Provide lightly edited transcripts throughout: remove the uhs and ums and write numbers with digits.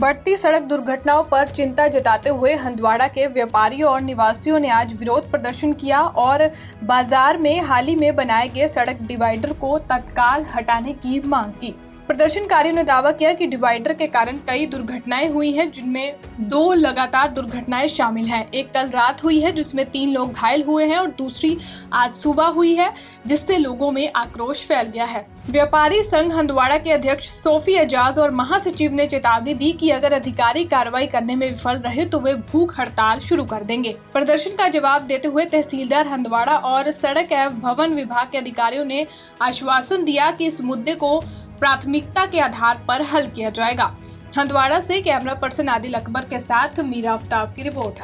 बढ़ती सड़क दुर्घटनाओं पर चिंता जताते हुए हंदवाड़ा के व्यापारियों और निवासियों ने आज विरोध प्रदर्शन किया और बाजार में हाल ही में बनाए गए सड़क डिवाइडर को तत्काल हटाने की मांग की। प्रदर्शनकारियों ने दावा किया कि डिवाइडर के कारण कई दुर्घटनाएं हुई हैं, जिनमें 2 लगातार दुर्घटनाएं शामिल हैं। एक कल रात हुई है जिसमें 3 लोग घायल हुए हैं और दूसरी आज सुबह हुई है, जिससे लोगों में आक्रोश फैल गया है। व्यापारी संघ हंदवाड़ा के अध्यक्ष सोफी एजाज और महासचिव ने चेतावनी दी कि अगर अधिकारी कार्रवाई करने में विफल रहे तो वे भूख हड़ताल शुरू कर देंगे। प्रदर्शन का जवाब देते हुए तहसीलदार हंदवाड़ा और सड़क एवं भवन विभाग के अधिकारियों ने आश्वासन दिया कि इस मुद्दे को प्राथमिकता के आधार पर हल किया जाएगा। हंदवाड़ा से कैमरा पर्सन आदिल अकबर के साथ मीरा आफ्ताब की रिपोर्ट।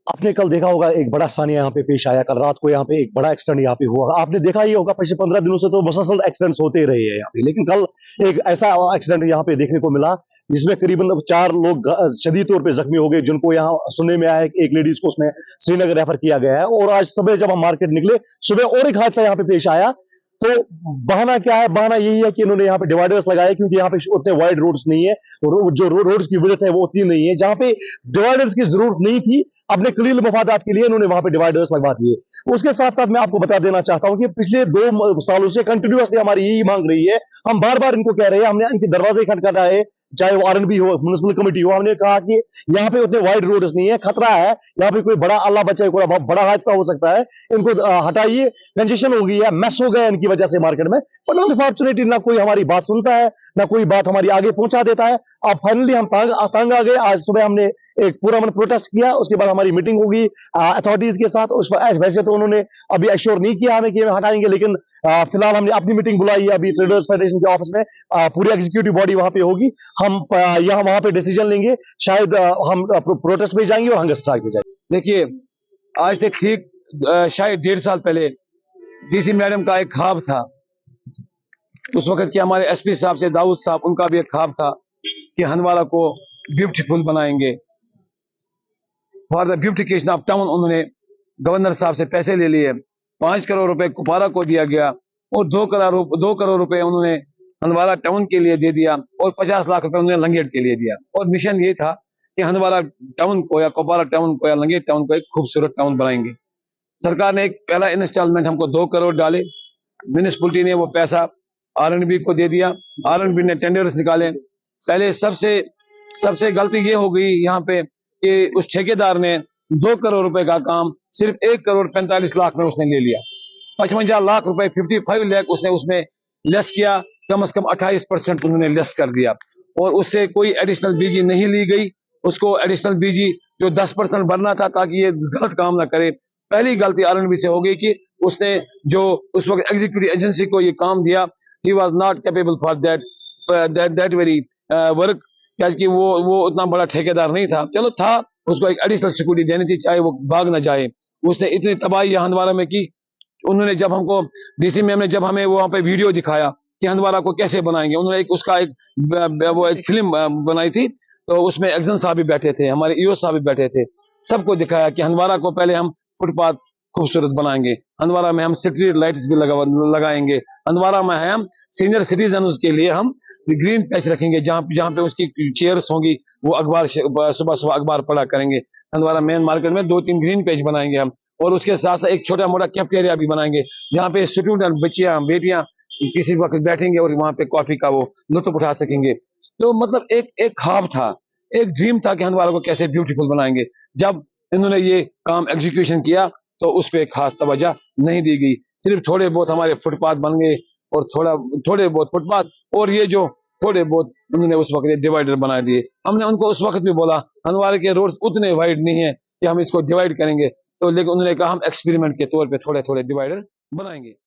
आपने कल देखा होगा एक बड़ा सानिया यहाँ पे पेश आया। कल रात को यहाँ पे एक बड़ा एक्सीडेंट यहाँ पे हुआ। आपने देखा ही होगा पिछले 15 दिनों से तो मुसलसल एक्सीडेंट्स होते रहे हैं यहाँ पे, लेकिन कल एक ऐसा एक्सीडेंट यहाँ पे देखने को मिला जिसमें करीबन 4 लोग शदीद तौर पे जख्मी हो गए, जिनको यहाँ सुनने में आया है कि एक लेडीज को उसमें श्रीनगर रेफर किया गया है। और आज सुबह जब हम मार्केट निकले, सुबह और एक हादसा यहाँ पे पेश आया। तो बहाना क्या है? बहाना यही है कि इन्होंने यहाँ पे डिवाइडर्स लगाए, क्योंकि यहाँ पे उतने वाइड रोड्स नहीं है, जो रोड्स की विड्थ है वो उतनी नहीं है। जहाँ पे डिवाइडर्स की जरूरत नहीं थी, अपने कलील मफादात के लिए इन्होंने वहां पे डिवाइडर्स लगवा दिए। उसके साथ साथ मैं आपको बता देना चाहता हूं कि पिछले 2 सालों से कंटिन्यूअसली हमारी यही मांग रही है। हम बार बार इनको कह रहे हैं, हमने इनके दरवाजे खटखटाए, चाहे वो आरएनबी हो, म्युनिसिपल कमेटी हो। हमने कहा कि यहाँ पे उतने वाइड रोड्स नहीं है, खतरा है, यहाँ पे कोई बड़ा अल्लाह बचाए कोई बड़ा हादसा हो सकता है, इनको हटाइए, कंजेशन हो गई है, मैस हो गया इनकी वजह से मार्केट में। बट अनफॉर्चुनेटली ना कोई हमारी बात सुनता है, ना कोई बात हमारी आगे पहुंचा देता है। अब फाइनली हम तंग आ गए। आज सुबह हमने एक पूरा प्रोटेस्ट किया, उसके बाद हमारी मीटिंग होगी अथॉरिटीज के साथ। वैसे तो उन्होंने अभी एश्योर नहीं किया हमें कि हटाएंगे, लेकिन फिलहाल हमने अपनी मीटिंग बुलाई है अभी ट्रेडर्स फेडरेशन के ऑफिस में। पूरी एग्जीक्यूटिव बॉडी वहां पे होगी, हम यहाँ वहां पे डिसीजन लेंगे। शायद हम प्रोटेस्ट पे जाएंगे और हंगर स्ट्राइक पे जाएंगे। देखिए, आज से ठीक शायद 1.5 साल पहले डीसी मैडम का एक ख्वाब था। उस वक्त के हमारे एसपी साहब से दाऊद साहब, उनका भी एक ख्वाब था कि हंदवाड़ा को ब्यूटीफुल बनाएंगे। For the beautification of town उन्होंने गवर्नर साहब से पैसे ले लिए। 5 करोड़ रुपए कुपारा को दिया गया और 2 करोड़ रुपए उन्होंने हंदवाड़ा टाउन के लिए दे दिया और 50 लाख रुपए उन्होंने लंगेट के लिए दिया। और मिशन ये था कि हंदवाड़ा टाउन को या कुपारा टाउन को या लंगेट टाउन को एक खूबसूरत टाउन बनाएंगे। सरकार ने एक पहला इंस्टॉलमेंट हमको 2 करोड़ डाले। म्यूनिसिपलिटी ने वो पैसा आरएनबी को दे दिया। आरएनबी ने टेंडर्स निकाले। पहले सबसे गलती ये हो गई यहाँ पे कि उस ठेकेदार ने 2 करोड़ रुपए का काम सिर्फ 1 करोड़ 45 लाख में उसने ले लिया। 55 लाख रुपए 55 लाख उसने उसमें लेस किया। कम से कम 28% उन्होंने लेस कर दिया और उससे कोई एडिशनल बीजी नहीं ली गई। उसको एडिशनल बीजी जो 10% भरना था ताकि ये गलत काम ना करे। पहली गलती आरएनबी से हो गई कि उसने जो उस वक्त एग्जीक्यूटिव एजेंसी को ये काम दिया, he was not capable for that very work, क्योंकि वो उतना बड़ा ठेकेदार नहीं था। चलो था, उसको एक एडिशनल सिक्योरिटी देनी थी, चाहे वो भाग ना जाए। उसने इतनी तबाही हंदवाड़ा में की। उन्होंने जब हमको डीसी मैम ने जब हमें वहां पे वीडियो दिखाया कि हंदवाड़ा को कैसे बनाएंगे, उन्होंने एक फिल्म बनाई थी। तो उसमें एक्जन साहब भी बैठे थे, हमारे ईओ साहब भी बैठे थे। सबको दिखाया कि हंदवाड़ा को पहले हम फुटपाथ खूबसूरत बनाएंगे, हंदवाड़ा में हम स्ट्रीट लाइट्स भी लगाएंगे, हंदवाड़ा में हम सीनियर सिटीजन के लिए हम ग्रीन पैच रखेंगे, जहाँ पे उसकी चेयर्स होंगी, वो अखबार सुबह अखबार पढ़ा करेंगे। हंदवाड़ा मेन मार्केट में 2-3 ग्रीन पैच बनाएंगे हम, और उसके साथ साथ एक छोटा मोटा कैफेटेरिया भी बनाएंगे, जहाँ पे स्टूडेंट बच्चियां बेटियां किसी वक्त बैठेंगे और वहां पे कॉफी का वो लुत्फ उठा सकेंगे। तो मतलब एक ख्वाब था, एक ड्रीम था कि हंदवाड़ा को कैसे ब्यूटीफुल बनाएंगे। जब इन्होंने ये काम एग्जीक्यूशन किया तो उस पर खास तवज्जो नहीं दी गई। सिर्फ थोड़े बहुत हमारे फुटपाथ बन गए और थोड़े बहुत फुटपाथ, और ये जो थोड़े बहुत उन्होंने उस वक्त डिवाइडर बना दिए। हमने उनको उस वक्त भी बोला हंदवाड़ा के रोड उतने वाइड नहीं है कि हम इसको डिवाइड करेंगे, तो लेकिन उन्होंने कहा हम एक्सपेरिमेंट के तौर पे थोड़े थोड़े डिवाइडर बनाएंगे।